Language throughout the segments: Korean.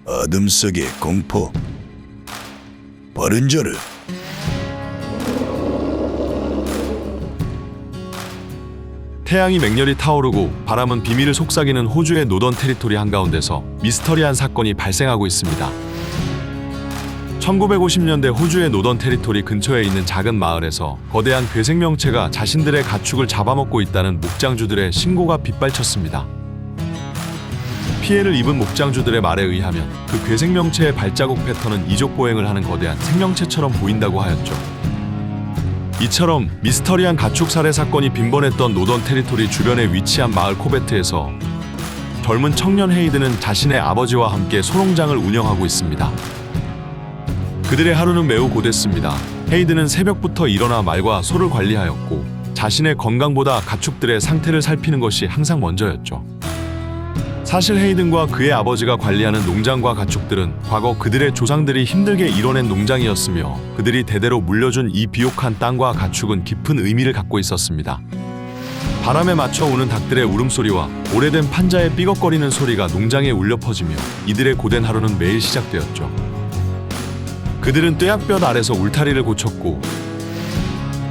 어둠 속의 공포. 버른저르. 태양이 맹렬히 타오르고 바람은 비밀을 속삭이는 호주의 노던 테리토리 한가운데서 미스터리한 사건이 발생하고 있습니다. 1950년대 호주의 노던 테리토리 근처에 있는 작은 마을에서 거대한 괴생명체가 자신들의 가축을 잡아먹고 있다는 목장주들의 신고가 빗발쳤습니다. 피해를 입은 목장주들의 말에 의하면 그 괴생명체의 발자국 패턴은 이족 보행을 하는 거대한 생명체처럼 보인다고 하였죠. 이처럼 미스터리한 가축 살해 사건이 빈번했던 노던 테리토리 주변에 위치한 마을 코베트에서 젊은 청년 헤이드는 자신의 아버지와 함께 소농장을 운영하고 있습니다. 그들의 하루는 매우 고됐습니다. 헤이드는 새벽부터 일어나 말과 소를 관리하였고 자신의 건강보다 가축들의 상태를 살피는 것이 항상 먼저였죠. 사실 헤이든과 그의 아버지가 관리하는 농장과 가축들은 과거 그들의 조상들이 힘들게 이뤄낸 농장이었으며 그들이 대대로 물려준 이 비옥한 땅과 가축은 깊은 의미를 갖고 있었습니다. 바람에 맞춰 우는 닭들의 울음소리와 오래된 판자의 삐걱거리는 소리가 농장에 울려 퍼지며 이들의 고된 하루는 매일 시작되었죠. 그들은 뙤약볕 아래서 울타리를 고쳤고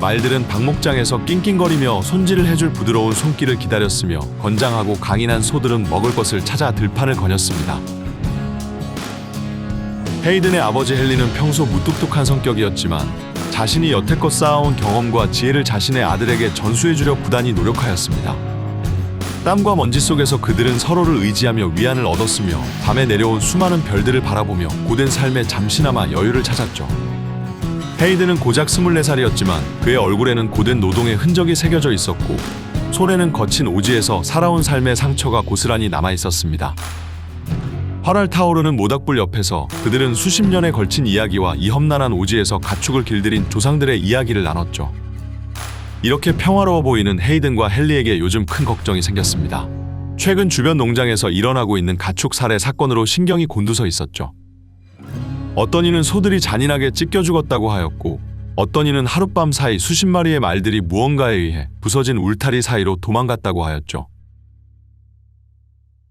말들은 방목장에서 낑낑거리며 손질을 해줄 부드러운 손길을 기다렸으며 건장하고 강인한 소들은 먹을 것을 찾아 들판을 거녔습니다. 헤이든의 아버지 헨리는 평소 무뚝뚝한 성격이었지만 자신이 여태껏 쌓아온 경험과 지혜를 자신의 아들에게 전수해주려 부단히 노력하였습니다. 땀과 먼지 속에서 그들은 서로를 의지하며 위안을 얻었으며 밤에 내려온 수많은 별들을 바라보며 고된 삶에 잠시나마 여유를 찾았죠. 헤이든은 고작 24살이었지만 그의 얼굴에는 고된 노동의 흔적이 새겨져 있었고 손에는 거친 오지에서 살아온 삶의 상처가 고스란히 남아있었습니다. 활활 타오르는 모닥불 옆에서 그들은 수십 년에 걸친 이야기와 이 험난한 오지에서 가축을 길들인 조상들의 이야기를 나눴죠. 이렇게 평화로워 보이는 헤이든과 헨리에게 요즘 큰 걱정이 생겼습니다. 최근 주변 농장에서 일어나고 있는 가축 살해 사건으로 신경이 곤두서 있었죠. 어떤 이는 소들이 잔인하게 찢겨 죽었다고 하였고 어떤 이는 하룻밤 사이 수십 마리의 말들이 무언가에 의해 부서진 울타리 사이로 도망갔다고 하였죠.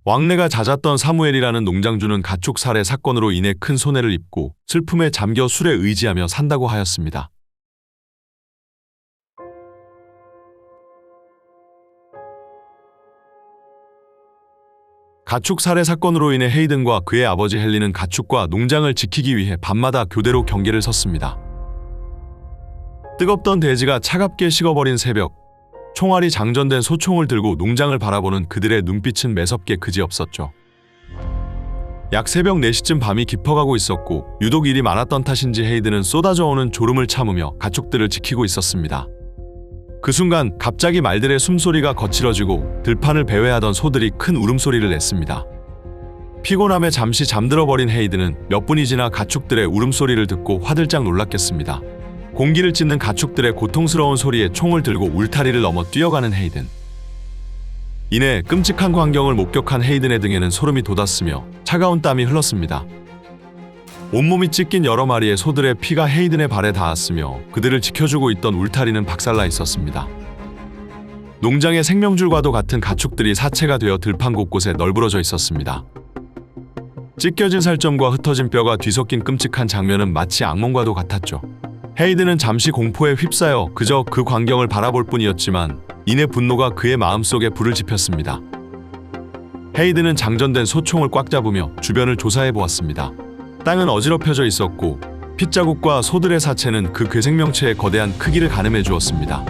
왕래가 잦았던 사무엘이라는 농장주는 가축 살해 사건으로 인해 큰 손해를 입고 슬픔에 잠겨 술에 의지하며 산다고 하였습니다. 가축 살해 사건으로 인해 헤이든과 그의 아버지 헨리는 가축과 농장을 지키기 위해 밤마다 교대로 경계를 섰습니다. 뜨겁던 대지가 차갑게 식어버린 새벽, 총알이 장전된 소총을 들고 농장을 바라보는 그들의 눈빛은 매섭게 그지없었죠. 약 새벽 4시쯤 밤이 깊어가고 있었고 유독 일이 많았던 탓인지 헤이든은 쏟아져 오는 졸음을 참으며 가축들을 지키고 있었습니다. 그 순간 갑자기 말들의 숨소리가 거칠어지고 들판을 배회하던 소들이 큰 울음소리를 냈습니다. 피곤함에 잠시 잠들어버린 헤이든은 몇 분이 지나 가축들의 울음소리를 듣고 화들짝 놀랐겠습니다. 공기를 찢는 가축들의 고통스러운 소리에 총을 들고 울타리를 넘어 뛰어가는 헤이든. 이내 끔찍한 광경을 목격한 헤이든의 등에는 소름이 돋았으며 차가운 땀이 흘렀습니다. 온몸이 찢긴 여러 마리의 소들의 피가 헤이든의 발에 닿았으며 그들을 지켜주고 있던 울타리는 박살나 있었습니다. 농장의 생명줄과도 같은 가축들이 사체가 되어 들판 곳곳에 널브러져 있었습니다. 찢겨진 살점과 흩어진 뼈가 뒤섞인 끔찍한 장면은 마치 악몽과도 같았죠. 헤이든은 잠시 공포에 휩싸여 그저 그 광경을 바라볼 뿐이었지만 이내 분노가 그의 마음속에 불을 지폈습니다. 헤이든은 장전된 소총을 꽉 잡으며 주변을 조사해 보았습니다. 땅은 어지럽혀져 있었고 핏자국과 소들의 사체는 그 괴생명체의 거대한 크기를 가늠해 주었습니다.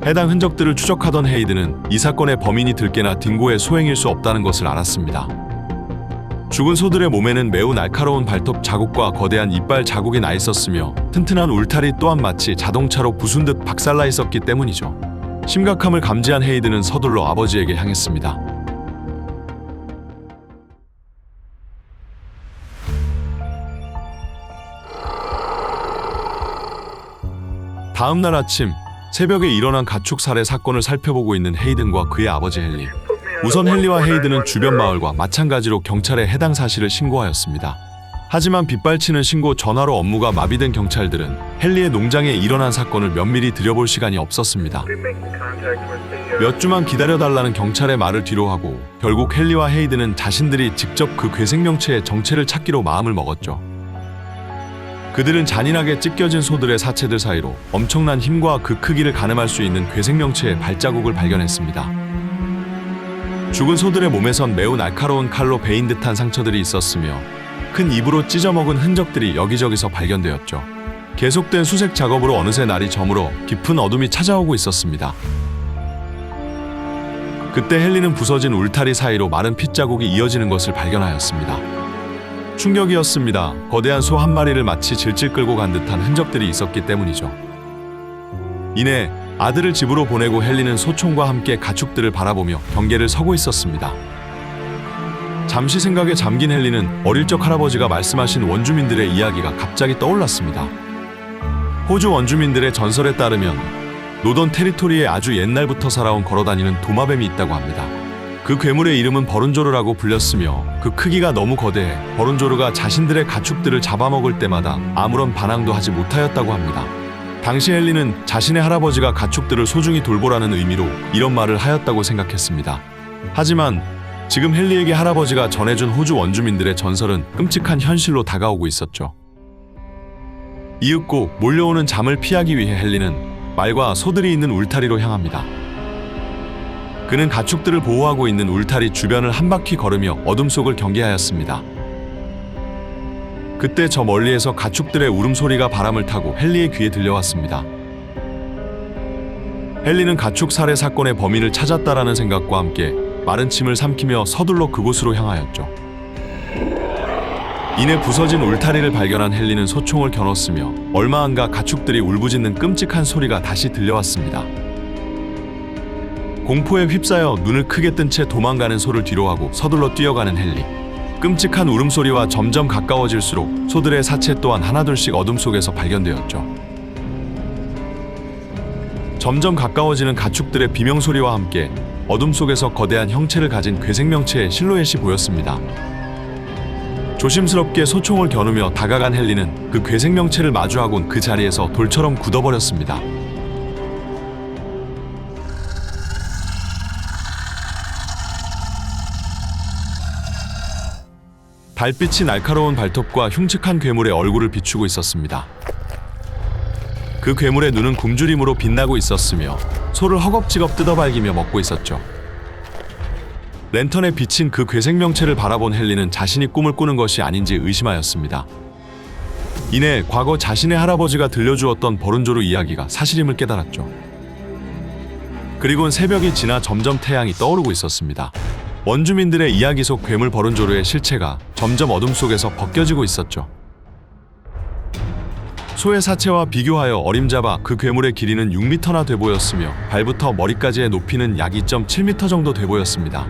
해당 흔적들을 추적하던 헤이든은 이 사건의 범인이 들깨나 딩고의 소행일 수 없다는 것을 알았습니다. 죽은 소들의 몸에는 매우 날카로운 발톱 자국과 거대한 이빨 자국이 나 있었으며 튼튼한 울타리 또한 마치 자동차로 부순 듯 박살나 있었기 때문이죠. 심각함을 감지한 헤이든은 서둘러 아버지에게 향했습니다. 다음 날 아침, 새벽에 일어난 가축 살해 사건을 살펴보고 있는 헤이든과 그의 아버지 헨리. 우선 헨리와 헤이든은 주변 마을과 마찬가지로 경찰에 해당 사실을 신고하였습니다. 하지만 빗발치는 신고 전화로 업무가 마비된 경찰들은 헨리의 농장에 일어난 사건을 면밀히 들여볼 시간이 없었습니다. 몇 주만 기다려달라는 경찰의 말을 뒤로하고 결국 헨리와 헤이드는 자신들이 직접 그 괴생명체의 정체를 찾기로 마음을 먹었죠. 그들은 잔인하게 찢겨진 소들의 사체들 사이로 엄청난 힘과 그 크기를 가늠할 수 있는 괴생명체의 발자국을 발견했습니다. 죽은 소들의 몸에선 매우 날카로운 칼로 베인 듯한 상처들이 있었으며 큰 입으로 찢어먹은 흔적들이 여기저기서 발견되었죠. 계속된 수색 작업으로 어느새 날이 저물어 깊은 어둠이 찾아오고 있었습니다. 그때 헨리는 부서진 울타리 사이로 마른 핏자국이 이어지는 것을 발견하였습니다. 충격이었습니다. 거대한 소 한 마리를 마치 질질 끌고 간 듯한 흔적들이 있었기 때문이죠. 이내 아들을 집으로 보내고 헨리는 소총과 함께 가축들을 바라보며 경계를 서고 있었습니다. 잠시 생각에 잠긴 헨리는 어릴 적 할아버지가 말씀하신 원주민들의 이야기가 갑자기 떠올랐습니다. 호주 원주민들의 전설에 따르면 노던 테리토리에 아주 옛날부터 살아온 걸어다니는 도마뱀이 있다고 합니다. 그 괴물의 이름은 버룬조르라고 불렸으며 그 크기가 너무 거대해 버룬조르가 자신들의 가축들을 잡아먹을 때마다 아무런 반항도 하지 못하였다고 합니다. 당시 헨리는 자신의 할아버지가 가축들을 소중히 돌보라는 의미로 이런 말을 하였다고 생각했습니다. 하지만 지금 헨리에게 할아버지가 전해준 호주 원주민들의 전설은 끔찍한 현실로 다가오고 있었죠. 이윽고 몰려오는 잠을 피하기 위해 헨리는 말과 소들이 있는 울타리로 향합니다. 그는 가축들을 보호하고 있는 울타리 주변을 한 바퀴 걸으며 어둠 속을 경계하였습니다. 그때 저 멀리에서 가축들의 울음소리가 바람을 타고 헨리의 귀에 들려왔습니다. 헨리는 가축 살해 사건의 범인을 찾았다라는 생각과 함께 마른 침을 삼키며 서둘러 그곳으로 향하였죠. 이내 부서진 울타리를 발견한 헨리는 소총을 겨눴으며 얼마 안가 가축들이 울부짖는 끔찍한 소리가 다시 들려왔습니다. 공포에 휩싸여 눈을 크게 뜬 채 도망가는 소를 뒤로하고 서둘러 뛰어가는 헨리. 끔찍한 울음소리와 점점 가까워질수록 소들의 사체 또한 하나둘씩 어둠 속에서 발견되었죠. 점점 가까워지는 가축들의 비명소리와 함께 어둠 속에서 거대한 형체를 가진 괴생명체의 실루엣이 보였습니다. 조심스럽게 소총을 겨누며 다가간 헨리는 그 괴생명체를 마주하곤 그 자리에서 돌처럼 굳어버렸습니다. 달빛이 날카로운 발톱과 흉측한 괴물의 얼굴을 비추고 있었습니다. 그 괴물의 눈은 굶주림으로 빛나고 있었으며 소를 허겁지겁 뜯어발기며 먹고 있었죠. 랜턴에 비친 그 괴생명체를 바라본 헨리는 자신이 꿈을 꾸는 것이 아닌지 의심하였습니다. 이내 과거 자신의 할아버지가 들려주었던 버룬조르 이야기가 사실임을 깨달았죠. 그리곤 새벽이 지나 점점 태양이 떠오르고 있었습니다. 원주민들의 이야기 속 괴물 버룬조르의 실체가 점점 어둠 속에서 벗겨지고 있었죠. 소의 사체와 비교하여 어림잡아 그 괴물의 길이는 6m나 돼 보였으며 발부터 머리까지의 높이는 약 2.7m 정도 돼 보였습니다.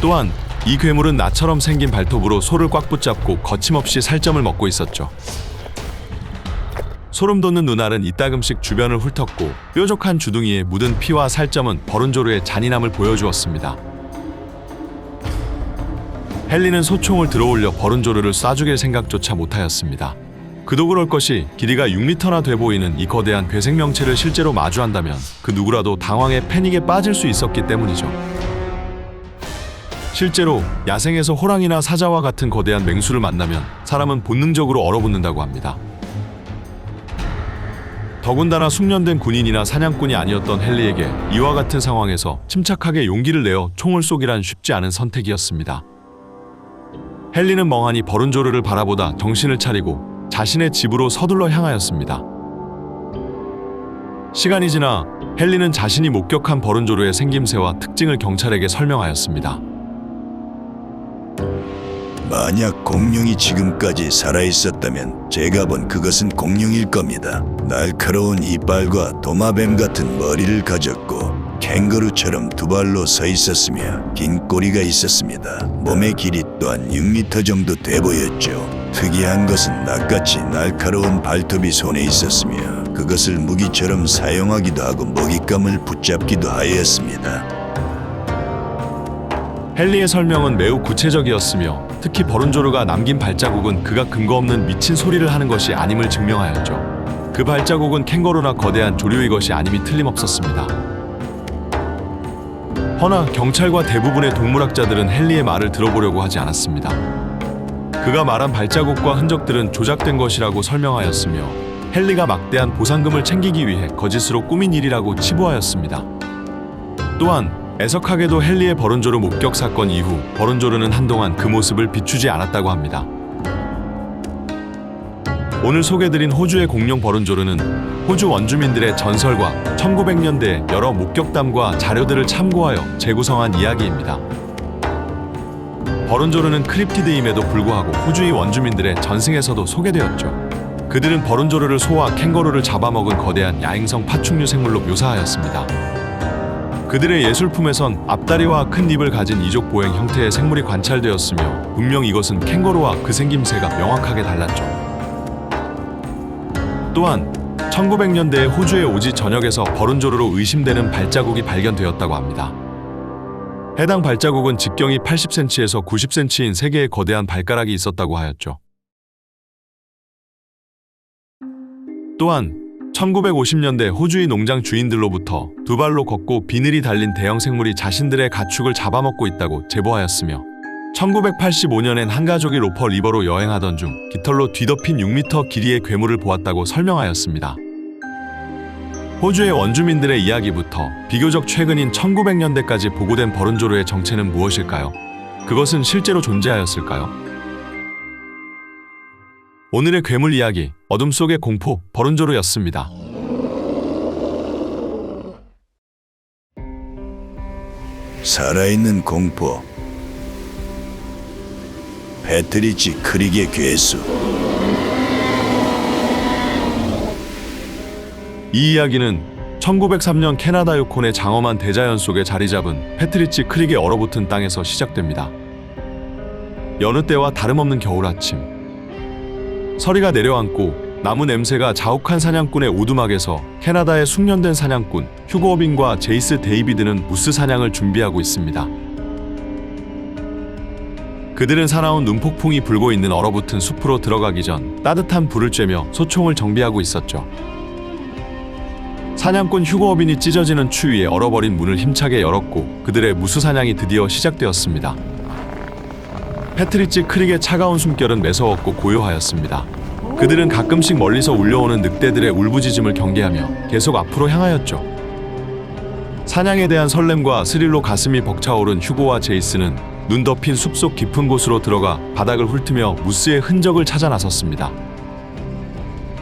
또한 이 괴물은 나처럼 생긴 발톱으로 소를 꽉 붙잡고 거침없이 살점을 먹고 있었죠. 소름 돋는 눈알은 이따금씩 주변을 훑었고 뾰족한 주둥이에 묻은 피와 살점은 버룬조르의 잔인함을 보여주었습니다. 헨리는 소총을 들어올려 버룬조르를 쏴 죽일 생각조차 못하였습니다. 그도 그럴 것이 길이가 6m나 돼 보이는 이 거대한 괴생명체를 실제로 마주한다면 그 누구라도 당황해 패닉에 빠질 수 있었기 때문이죠. 실제로 야생에서 호랑이나 사자와 같은 거대한 맹수를 만나면 사람은 본능적으로 얼어붙는다고 합니다. 더군다나 숙련된 군인이나 사냥꾼이 아니었던 헨리에게 이와 같은 상황에서 침착하게 용기를 내어 총을 쏘기란 쉽지 않은 선택이었습니다. 헨리는 멍하니 버룬조르를 바라보다 정신을 차리고 자신의 집으로 서둘러 향하였습니다. 시간이 지나 헨리는 자신이 목격한 버룬조르의 생김새와 특징을 경찰에게 설명하였습니다. 만약 공룡이 지금까지 살아있었다면 제가 본 그것은 공룡일 겁니다. 날카로운 이빨과 도마뱀 같은 머리를 가졌고 캥거루처럼 두 발로 서 있었으며 긴 꼬리가 있었습니다. 몸의 길이 또한 6m 정도 돼 보였죠. 특이한 것은 낫같이 날카로운 발톱이 손에 있었으며 그것을 무기처럼 사용하기도 하고 먹잇감을 붙잡기도 하였습니다. 헨리의 설명은 매우 구체적이었으며 특히 버룬조르가 남긴 발자국은 그가 근거 없는 미친 소리를 하는 것이 아님을 증명하였죠. 그 발자국은 캥거루나 거대한 조류의 것이 아님이 틀림없었습니다. 허나 경찰과 대부분의 동물학자들은 헨리의 말을 들어보려고 하지 않았습니다. 그가 말한 발자국과 흔적들은 조작된 것이라고 설명하였으며 헨리가 막대한 보상금을 챙기기 위해 거짓으로 꾸민 일이라고 치부하였습니다. 또한 애석하게도 헨리의 버룬조르 목격 사건 이후 버룬조르는 한동안 그 모습을 비추지 않았다고 합니다. 오늘 소개드린 호주의 공룡 버룬조르는 호주 원주민들의 전설과 1900년대 여러 목격담과 자료들을 참고하여 재구성한 이야기입니다. 버룬조르는 크립티드임에도 불구하고 호주의 원주민들의 전승에서도 소개되었죠. 그들은 버룬조르를 소와 캥거루를 잡아먹은 거대한 야행성 파충류 생물로 묘사하였습니다. 그들의 예술품에선 앞다리와 큰 입을 가진 이족 보행 형태의 생물이 관찰되었으며 분명 이것은 캥거루와 그 생김새가 명확하게 달랐죠. 또한 1900년대에 호주의 오지 전역에서 버룬조르로 의심되는 발자국이 발견되었다고 합니다. 해당 발자국은 직경이 80cm에서 90cm인 3개의 거대한 발가락이 있었다고 하였죠. 또한 1950년대 호주의 농장 주인들로부터 두 발로 걷고 비늘이 달린 대형 생물이 자신들의 가축을 잡아먹고 있다고 제보하였으며 1985년엔 한 가족이 로퍼 리버로 여행하던 중 깃털로 뒤덮인 6m 길이의 괴물을 보았다고 설명하였습니다. 호주의 원주민들의 이야기부터 비교적 최근인 1900년대까지 보고된 버룬조르의 정체는 무엇일까요? 그것은 실제로 존재하였을까요? 오늘의 괴물 이야기, 어둠 속의 공포, 버룬조르였습니다. 살아있는 공포. 패트리치 크릭의 괴수. 이 이야기는 1903년 캐나다 유콘의 장엄한 대자연 속에 자리 잡은 패트리치 크릭의 얼어붙은 땅에서 시작됩니다. 여느 때와 다름없는 겨울 아침. 서리가 내려앉고 나무 냄새가 자욱한 사냥꾼의 오두막에서 캐나다의 숙련된 사냥꾼 휴고 어빈과 제이스 데이비드는 무스 사냥을 준비하고 있습니다. 그들은 사나운 눈폭풍이 불고 있는 얼어붙은 숲으로 들어가기 전 따뜻한 불을 쬐며 소총을 정비하고 있었죠. 사냥꾼 휴고 어빈이 찢어지는 추위에 얼어버린 문을 힘차게 열었고 그들의 무스 사냥이 드디어 시작되었습니다. 패트리치 크릭의 차가운 숨결은 매서웠고 고요하였습니다. 그들은 가끔씩 멀리서 울려오는 늑대들의 울부짖음을 경계하며 계속 앞으로 향하였죠. 사냥에 대한 설렘과 스릴로 가슴이 벅차오른 휴고와 제이스는 눈 덮인 숲속 깊은 곳으로 들어가 바닥을 훑으며 무스의 흔적을 찾아 나섰습니다.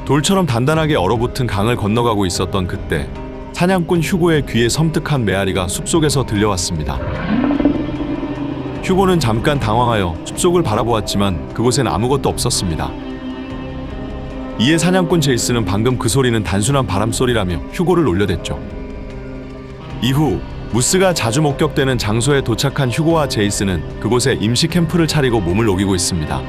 돌처럼 단단하게 얼어붙은 강을 건너가고 있었던 그때 사냥꾼 휴고의 귀에 섬뜩한 메아리가 숲속에서 들려왔습니다. 휴고는 잠깐 당황하여 숲속을 바라보았지만 그곳엔 아무것도 없었습니다. 이에 사냥꾼 제이스는 방금 그 소리는 단순한 바람소리라며 휴고를 놀려댔죠. 이후 무스가 자주 목격되는 장소에 도착한 휴고와 제이스는 그곳에 임시 캠프를 차리고 몸을 녹이고 있습니다.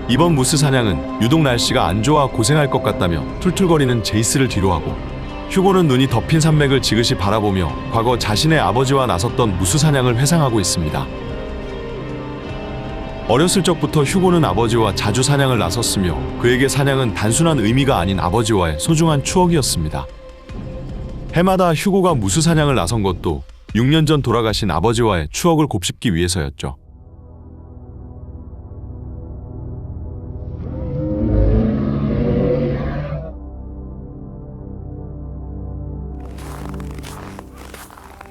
이번 무스 사냥은 유독 날씨가 안 좋아 고생할 것 같다며 툴툴거리는 제이스를 뒤로하고 휴고는 눈이 덮인 산맥을 지그시 바라보며 과거 자신의 아버지와 나섰던 무스 사냥을 회상하고 있습니다. 어렸을 적부터 휴고는 아버지와 자주 사냥을 나섰으며 그에게 사냥은 단순한 의미가 아닌 아버지와의 소중한 추억이었습니다. 해마다 휴고가 무스 사냥을 나선 것도 6년 전 돌아가신 아버지와의 추억을 곱씹기 위해서였죠.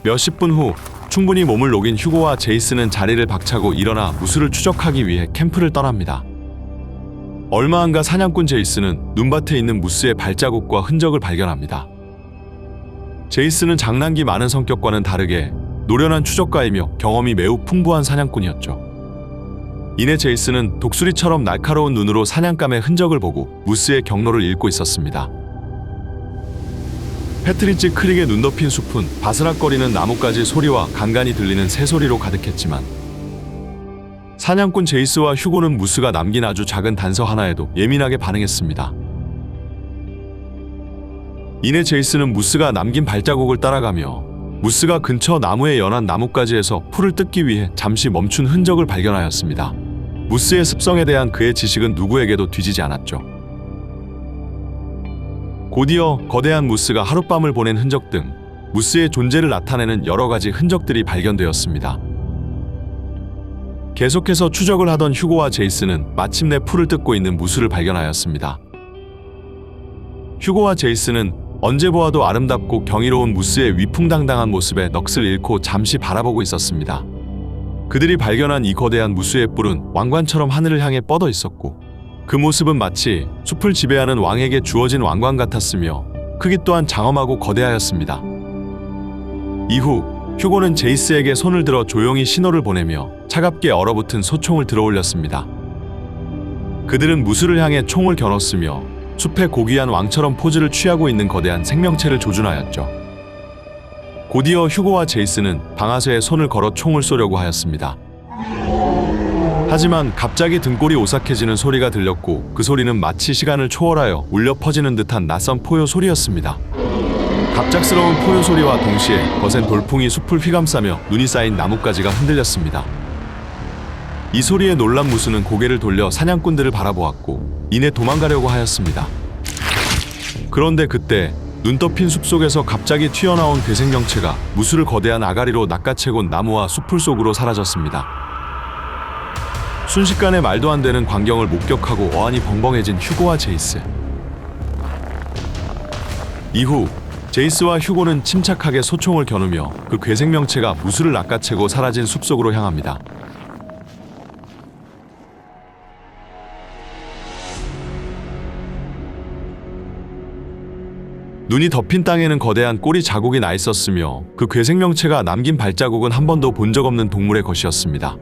몇십 분 후 충분히 몸을 녹인 휴고와 제이스는 자리를 박차고 일어나 무스를 추적하기 위해 캠프를 떠납니다. 얼마 안가 사냥꾼 제이스는 눈밭에 있는 무스의 발자국과 흔적을 발견합니다. 제이스는 장난기 많은 성격과는 다르게 노련한 추적가이며 경험이 매우 풍부한 사냥꾼이었죠. 이내 제이스는 독수리처럼 날카로운 눈으로 사냥감의 흔적을 보고 무스의 경로를 읽고 있었습니다. 패트리치 크릭의 눈 덮인 숲은 바스락거리는 나뭇가지 소리와 간간이 들리는 새소리로 가득했지만 사냥꾼 제이스와 휴고는 무스가 남긴 아주 작은 단서 하나에도 예민하게 반응했습니다. 이내 제이스는 무스가 남긴 발자국을 따라가며 무스가 근처 나무에 연한 나뭇가지에서 풀을 뜯기 위해 잠시 멈춘 흔적을 발견하였습니다. 무스의 습성에 대한 그의 지식은 누구에게도 뒤지지 않았죠. 곧이어 거대한 무스가 하룻밤을 보낸 흔적 등 무스의 존재를 나타내는 여러 가지 흔적들이 발견되었습니다. 계속해서 추적을 하던 휴고와 제이스는 마침내 풀을 뜯고 있는 무스를 발견하였습니다. 휴고와 제이스는 언제 보아도 아름답고 경이로운 무스의 위풍당당한 모습에 넋을 잃고 잠시 바라보고 있었습니다. 그들이 발견한 이 거대한 무스의 뿔은 왕관처럼 하늘을 향해 뻗어 있었고 그 모습은 마치 숲을 지배하는 왕에게 주어진 왕관 같았으며 크기 또한 장엄하고 거대하였습니다. 이후 휴고는 제이스에게 손을 들어 조용히 신호를 보내며 차갑게 얼어붙은 소총을 들어올렸습니다. 그들은 무스를 향해 총을 겨눴으며 숲의 고귀한 왕처럼 포즈를 취하고 있는 거대한 생명체를 조준하였죠. 곧이어 휴고와 제이스는 방아쇠에 손을 걸어 총을 쏘려고 하였습니다. 하지만 갑자기 등골이 오싹해지는 소리가 들렸고 그 소리는 마치 시간을 초월하여 울려 퍼지는 듯한 낯선 포효 소리였습니다. 갑작스러운 포효 소리와 동시에 거센 돌풍이 숲을 휘감싸며 눈이 쌓인 나뭇가지가 흔들렸습니다. 이 소리에 놀란 무스는 고개를 돌려 사냥꾼들을 바라보았고 이내 도망가려고 하였습니다. 그런데 그때 눈 덮인 숲속에서 갑자기 튀어나온 괴생명체가 무스를 거대한 아가리로 낚아채고 나무와 숲풀 속으로 사라졌습니다. 순식간에 말도 안 되는 광경을 목격하고 어안이 벙벙해진 휴고와 제이스. 이후 제이스와 휴고는 침착하게 소총을 겨누며 그 괴생명체가 무스를 낚아채고 사라진 숲속으로 향합니다. 눈이 덮인 땅에는 거대한 꼬리 자국이 나 있었으며 그 괴생명체가 남긴 발자국은 한 번도 본 적 없는 동물의 것이었습니다.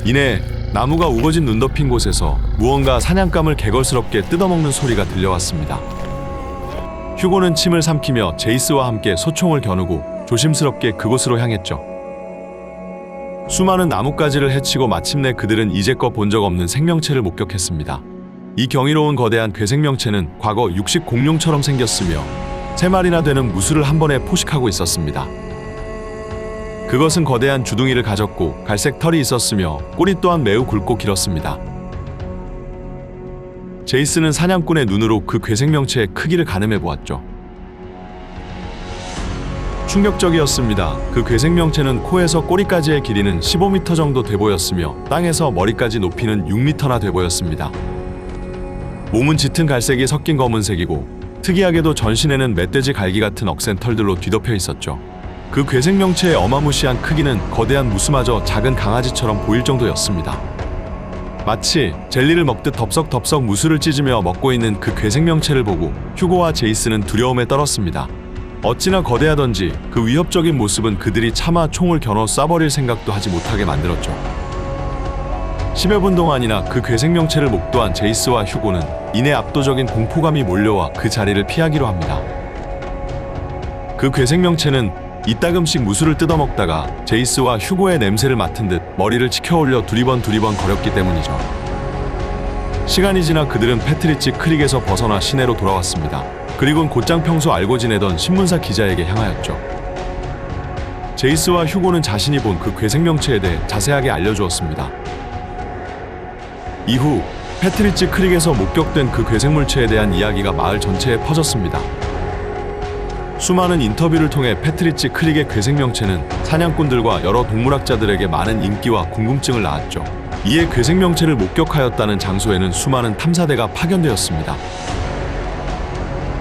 이내 나무가 우거진 눈 덮인 곳에서 무언가 사냥감을 개걸스럽게 뜯어먹는 소리가 들려왔습니다. 휴고는 침을 삼키며 제이스와 함께 소총을 겨누고 조심스럽게 그곳으로 향했죠. 수많은 나뭇가지를 헤치고 마침내 그들은 이제껏 본 적 없는 생명체를 목격했습니다. 이 경이로운 거대한 괴생명체는 과거 육식 공룡처럼 생겼으며 3마리나 되는 무스를 한 번에 포식하고 있었습니다. 그것은 거대한 주둥이를 가졌고 갈색 털이 있었으며 꼬리 또한 매우 굵고 길었습니다. 제이스는 사냥꾼의 눈으로 그 괴생명체의 크기를 가늠해 보았죠. 충격적이었습니다. 그 괴생명체는 코에서 꼬리까지의 길이는 15m 정도 돼 보였으며 땅에서 머리까지 높이는 6m나 돼 보였습니다. 몸은 짙은 갈색이 섞인 검은색이고 특이하게도 전신에는 멧돼지 갈기 같은 억센 털들로 뒤덮여 있었죠. 그 괴생명체의 어마무시한 크기는 거대한 무스마저 작은 강아지처럼 보일 정도였습니다. 마치 젤리를 먹듯 덥석덥석 무스를 찢으며 먹고 있는 그 괴생명체를 보고 휴고와 제이스는 두려움에 떨었습니다. 어찌나 거대하던지 그 위협적인 모습은 그들이 차마 총을 겨눠 쏴버릴 생각도 하지 못하게 만들었죠. 10여 분 동안이나 그 괴생명체를 목도한 제이스와 휴고는 이내 압도적인 공포감이 몰려와 그 자리를 피하기로 합니다. 그 괴생명체는 이따금씩 무스를 뜯어먹다가 제이스와 휴고의 냄새를 맡은 듯 머리를 치켜올려 두리번 거렸기 때문이죠. 시간이 지나 그들은 패트리치 크릭에서 벗어나 시내로 돌아왔습니다. 그리고는 곧장 평소 알고 지내던 신문사 기자에게 향하였죠. 제이스와 휴고는 자신이 본 그 괴생명체에 대해 자세하게 알려주었습니다. 이후 패트리치 크릭에서 목격된 그 괴생물체에 대한 이야기가 마을 전체에 퍼졌습니다. 수많은 인터뷰를 통해 패트리치 크릭의 괴생명체는 사냥꾼들과 여러 동물학자들에게 많은 인기와 궁금증을 낳았죠. 이에 괴생명체를 목격하였다는 장소에는 수많은 탐사대가 파견되었습니다.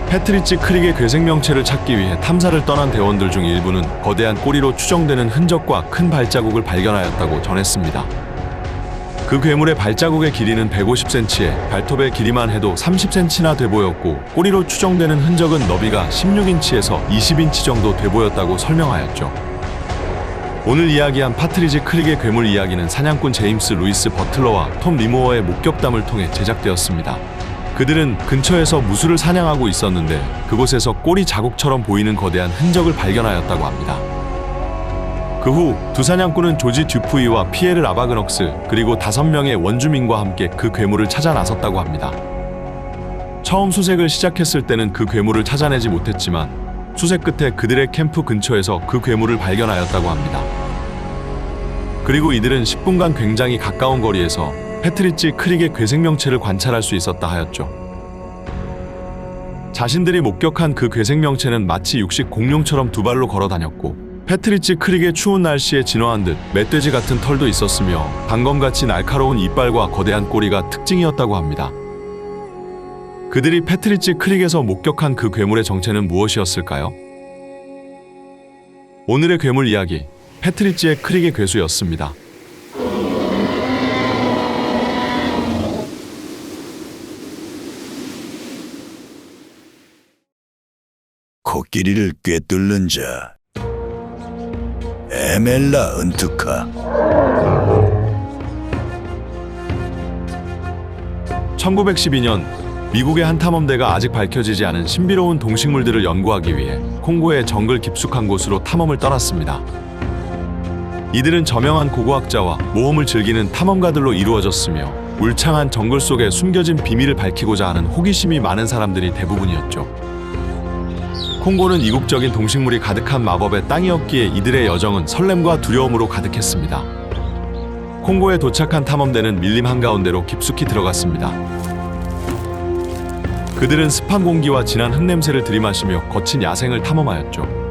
패트리치 크릭의 괴생명체를 찾기 위해 탐사를 떠난 대원들 중 일부는 거대한 꼬리로 추정되는 흔적과 큰 발자국을 발견하였다고 전했습니다. 그 괴물의 발자국의 길이는 150cm에 발톱의 길이만 해도 30cm나 돼 보였고 꼬리로 추정되는 흔적은 너비가 16인치에서 20인치 정도 돼 보였다고 설명하였죠. 오늘 이야기한 파트리지 크릭의 괴물 이야기는 사냥꾼 제임스 루이스 버틀러와 톰 리모어의 목격담을 통해 제작되었습니다. 그들은 근처에서 무수를 사냥하고 있었는데 그곳에서 꼬리 자국처럼 보이는 거대한 흔적을 발견하였다고 합니다. 그 후 두 사냥꾼은 조지 듀프이와 피에르 라바그넉스 그리고 5명의 원주민과 함께 그 괴물을 찾아 나섰다고 합니다. 처음 수색을 시작했을 때는 그 괴물을 찾아내지 못했지만 수색 끝에 그들의 캠프 근처에서 그 괴물을 발견하였다고 합니다. 그리고 이들은 10분간 굉장히 가까운 거리에서 패트리치 크릭의 괴생명체를 관찰할 수 있었다 하였죠. 자신들이 목격한 그 괴생명체는 마치 육식 공룡처럼 두 발로 걸어 다녔고 패트리치 크릭의 추운 날씨에 진화한 듯 멧돼지 같은 털도 있었으며 단검같이 날카로운 이빨과 거대한 꼬리가 특징이었다고 합니다. 그들이 패트리치 크릭에서 목격한 그 괴물의 정체는 무엇이었을까요? 오늘의 괴물 이야기, 패트리치의 크릭의 괴수였습니다. 코끼리를 꿰뚫는 자, 에멜라 은투카. 1912년 미국의 한 탐험대가 아직 밝혀지지 않은 신비로운 동식물들을 연구하기 위해 콩고의 정글 깊숙한 곳으로 탐험을 떠났습니다. 이들은 저명한 고고학자와 모험을 즐기는 탐험가들로 이루어졌으며 울창한 정글 속에 숨겨진 비밀을 밝히고자 하는 호기심이 많은 사람들이 대부분이었죠. 콩고는 이국적인 동식물이 가득한 마법의 땅이었기에 이들의 여정은 설렘과 두려움으로 가득했습니다. 콩고에 도착한 탐험대는 밀림 한가운데로 깊숙이 들어갔습니다. 그들은 습한 공기와 진한 흙냄새를 들이마시며 거친 야생을 탐험하였죠.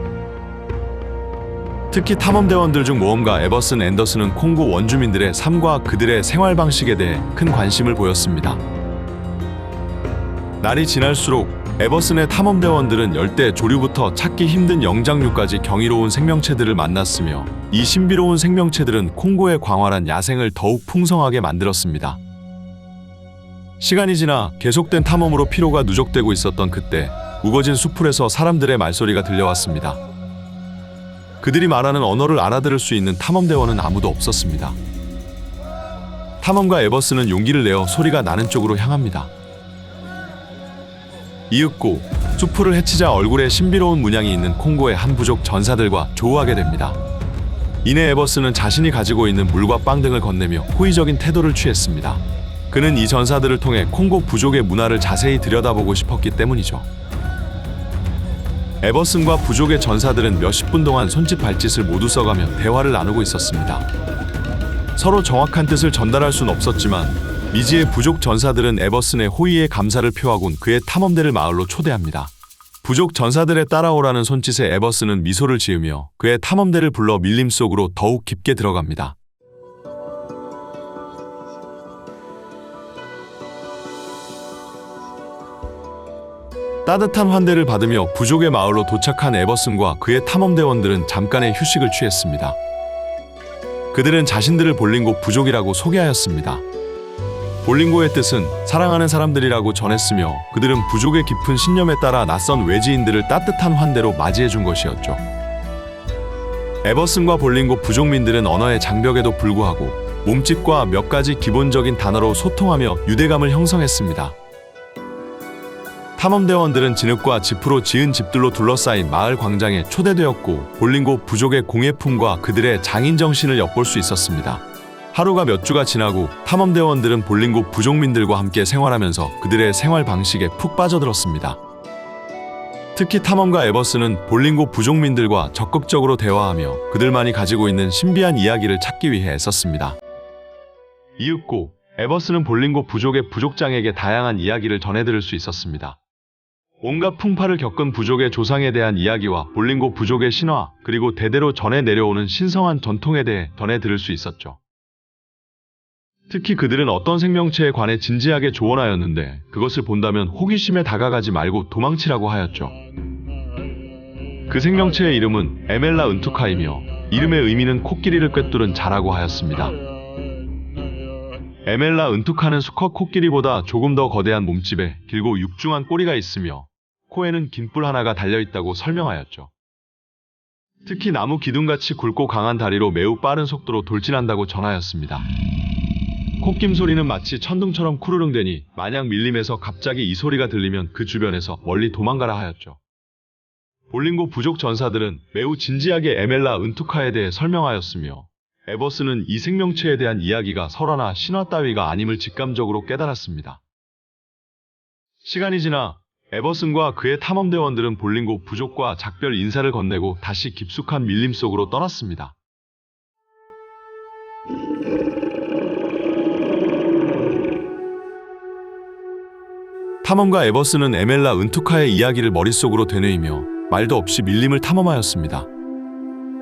특히 탐험대원들 중 모험가 에버슨 앤더슨은 콩고 원주민들의 삶과 그들의 생활 방식에 대해 큰 관심을 보였습니다. 날이 지날수록 에버슨의 탐험대원들은 열대 조류부터 찾기 힘든 영장류까지 경이로운 생명체들을 만났으며 이 신비로운 생명체들은 콩고의 광활한 야생을 더욱 풍성하게 만들었습니다. 시간이 지나 계속된 탐험으로 피로가 누적되고 있었던 그때 우거진 수풀에서 사람들의 말소리가 들려왔습니다. 그들이 말하는 언어를 알아들을 수 있는 탐험대원은 아무도 없었습니다. 탐험가 에버슨은 용기를 내어 소리가 나는 쪽으로 향합니다. 이윽고 수풀을 헤치자 얼굴에 신비로운 문양이 있는 콩고의 한 부족 전사들과 조우하게 됩니다. 이내 에버슨은 자신이 가지고 있는 물과 빵 등을 건네며 호의적인 태도를 취했습니다. 그는 이 전사들을 통해 콩고 부족의 문화를 자세히 들여다보고 싶었기 때문이죠. 에버슨과 부족의 전사들은 몇십 분 동안 손짓 발짓을 모두 써가며 대화를 나누고 있었습니다. 서로 정확한 뜻을 전달할 순 없었지만 미지의 부족 전사들은 에버슨의 호의에 감사를 표하곤 그의 탐험대를 마을로 초대합니다. 부족 전사들의 따라오라는 손짓에 에버슨은 미소를 지으며 그의 탐험대를 불러 밀림 속으로 더욱 깊게 들어갑니다. 따뜻한 환대를 받으며 부족의 마을로 도착한 에버슨과 그의 탐험대원들은 잠깐의 휴식을 취했습니다. 그들은 자신들을 볼링고 부족이라고 소개하였습니다. 볼링고의 뜻은 사랑하는 사람들이라고 전했으며 그들은 부족의 깊은 신념에 따라 낯선 외지인들을 따뜻한 환대로 맞이해준 것이었죠. 에버슨과 볼링고 부족민들은 언어의 장벽에도 불구하고 몸짓과 몇 가지 기본적인 단어로 소통하며 유대감을 형성했습니다. 탐험대원들은 진흙과 지프로 지은 집들로 둘러싸인 마을 광장에 초대되었고 볼링고 부족의 공예품과 그들의 장인정신을 엿볼 수 있었습니다. 하루가 몇 주가 지나고 탐험대원들은 볼링고 부족민들과 함께 생활하면서 그들의 생활 방식에 푹 빠져들었습니다. 특히 탐험가 에버슨은 볼링고 부족민들과 적극적으로 대화하며 그들만이 가지고 있는 신비한 이야기를 찾기 위해 애썼습니다. 이윽고 에버슨은 볼링고 부족의 부족장에게 다양한 이야기를 전해들을 수 있었습니다. 온갖 풍파를 겪은 부족의 조상에 대한 이야기와 볼링고 부족의 신화, 그리고 대대로 전해 내려오는 신성한 전통에 대해 전해 들을 수 있었죠. 특히 그들은 어떤 생명체에 관해 진지하게 조언하였는데 그것을 본다면 호기심에 다가가지 말고 도망치라고 하였죠. 그 생명체의 이름은 에멜라 은투카이며 이름의 의미는 코끼리를 꿰뚫은 자라고 하였습니다. 에멜라 은투카는 수컷 코끼리보다 조금 더 거대한 몸집에 길고 육중한 꼬리가 있으며 코에는 긴 뿔 하나가 달려있다고 설명하였죠. 특히 나무 기둥같이 굵고 강한 다리로 매우 빠른 속도로 돌진한다고 전하였습니다. 콧김 소리는 마치 천둥처럼 쿠르릉대니 만약 밀림에서 갑자기 이 소리가 들리면 그 주변에서 멀리 도망가라 하였죠. 볼링고 부족 전사들은 매우 진지하게 에멜라 은투카에 대해 설명하였으며 에버슨은 이 생명체에 대한 이야기가 설화나 신화 따위가 아님을 직감적으로 깨달았습니다. 시간이 지나 에버슨과 그의 탐험대원들은 볼링고 부족과 작별 인사를 건네고 다시 깊숙한 밀림 속으로 떠났습니다. 탐험가 에버슨은 에멜라 은투카의 이야기를 머릿속으로 되뇌이며 말도 없이 밀림을 탐험하였습니다.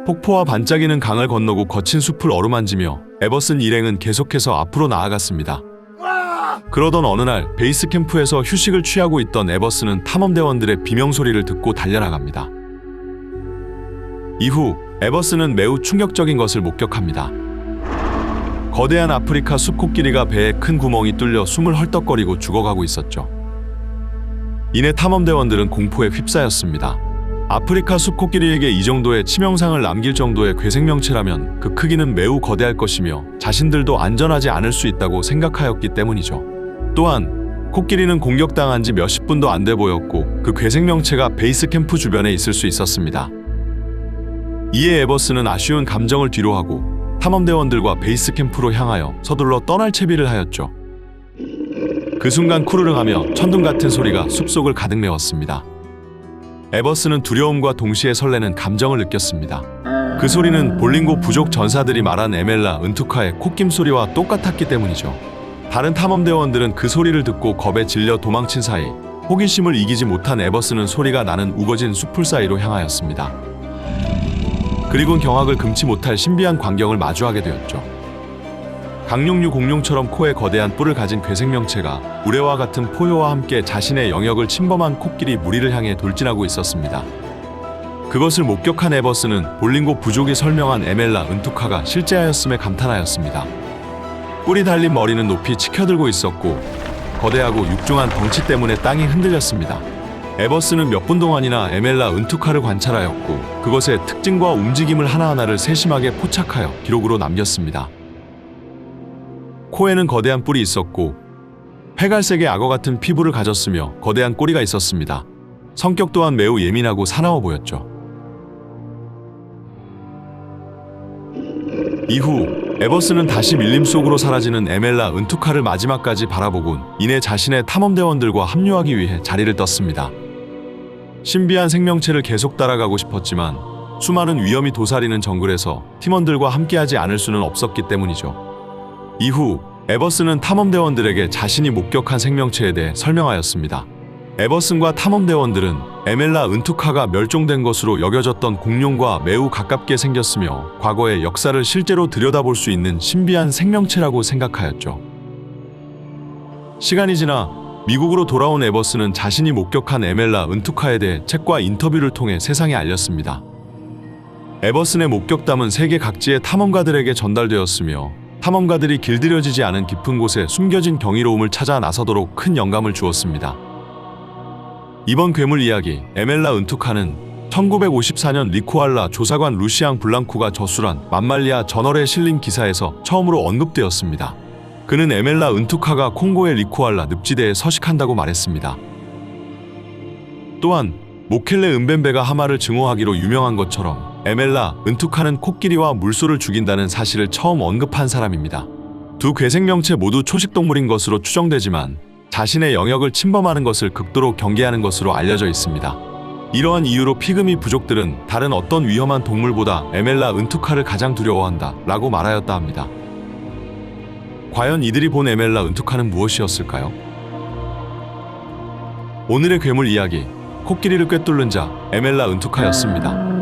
폭포와 반짝이는 강을 건너고 거친 숲을 어루만지며 에버슨 일행은 계속해서 앞으로 나아갔습니다. 그러던 어느 날 베이스 캠프에서 휴식을 취하고 있던 에버슨은 탐험대원들의 비명소리를 듣고 달려나갑니다. 이후 에버슨은 매우 충격적인 것을 목격합니다. 거대한 아프리카 숲코끼리가 배에 큰 구멍이 뚫려 숨을 헐떡거리고 죽어가고 있었죠. 이내 탐험대원들은 공포에 휩싸였습니다. 아프리카 숲코끼리에게 이 정도의 치명상을 남길 정도의 괴생명체라면 그 크기는 매우 거대할 것이며 자신들도 안전하지 않을 수 있다고 생각하였기 때문이죠. 또한 코끼리는 공격당한 지 몇십 분도 안 돼 보였고 그 괴생명체가 베이스 캠프 주변에 있을 수 있었습니다. 이에 에버슨은 아쉬운 감정을 뒤로하고 탐험대원들과 베이스 캠프로 향하여 서둘러 떠날 채비를 하였죠. 그 순간 쿠르릉하며 천둥 같은 소리가 숲속을 가득 메웠습니다. 에버슨은 두려움과 동시에 설레는 감정을 느꼈습니다. 그 소리는 볼링고 부족 전사들이 말한 에멜라 은투카의 콧김 소리와 똑같았기 때문이죠. 다른 탐험대원들은 그 소리를 듣고 겁에 질려 도망친 사이 호기심을 이기지 못한 에버슨은 소리가 나는 우거진 숲풀 사이로 향하였습니다. 그리곤 경악을 금치 못할 신비한 광경을 마주하게 되었죠. 강룡류 공룡처럼 코에 거대한 뿔을 가진 괴생명체가 우레와 같은 포효와 함께 자신의 영역을 침범한 코끼리 무리를 향해 돌진하고 있었습니다. 그것을 목격한 에버슨은 볼링고 부족이 설명한 에멜라 은투카가 실제하였음에 감탄하였습니다. 뿔이 달린 머리는 높이 치켜들고 있었고 거대하고 육중한 덩치 때문에 땅이 흔들렸습니다. 에버슨은 몇 분 동안이나 에멜라 은투카를 관찰하였고 그것의 특징과 움직임을 하나하나를 세심하게 포착하여 기록으로 남겼습니다. 코에는 거대한 뿔이 있었고 회갈색의 악어 같은 피부를 가졌으며 거대한 꼬리가 있었습니다. 성격 또한 매우 예민하고 사나워 보였죠. 이후 에버슨은 다시 밀림 속으로 사라지는 에멜라 은투카를 마지막까지 바라보곤 이내 자신의 탐험대원들과 합류하기 위해 자리를 떴습니다. 신비한 생명체를 계속 따라가고 싶었지만 수많은 위험이 도사리는 정글에서 팀원들과 함께하지 않을 수는 없었기 때문이죠. 이후 에버슨은 탐험대원들에게 자신이 목격한 생명체에 대해 설명하였습니다. 에버슨과 탐험대원들은 에멜라 은투카가 멸종된 것으로 여겨졌던 공룡과 매우 가깝게 생겼으며 과거의 역사를 실제로 들여다볼 수 있는 신비한 생명체라고 생각하였죠. 시간이 지나 미국으로 돌아온 에버슨은 자신이 목격한 에멜라 은투카에 대해 책과 인터뷰를 통해 세상에 알렸습니다. 에버슨의 목격담은 세계 각지의 탐험가들에게 전달되었으며 탐험가들이 길들여지지 않은 깊은 곳에 숨겨진 경이로움을 찾아 나서도록 큰 영감을 주었습니다. 이번 괴물 이야기 에멜라 은투카는 1954년 리코알라 조사관 루시앙 블랑쿠가 저술한 맘말리아 저널에 실린 기사에서 처음으로 언급되었습니다. 그는 에멜라 은투카가 콩고의 리코알라 늪지대에 서식한다고 말했습니다. 또한 모켈레 은벤베가 하마를 증오하기로 유명한 것처럼 에멜라 은투카는 코끼리와 물소를 죽인다는 사실을 처음 언급한 사람입니다. 두 괴생명체 모두 초식동물인 것으로 추정되지만 자신의 영역을 침범하는 것을 극도로 경계하는 것으로 알려져 있습니다. 이러한 이유로 피그미 부족들은 다른 어떤 위험한 동물보다 에멜라 은투카를 가장 두려워한다 라고 말하였다 합니다. 과연 이들이 본 에멜라 은투카는 무엇이었을까요? 오늘의 괴물 이야기 코끼리를 꿰뚫는 자 에멜라 은투카였습니다.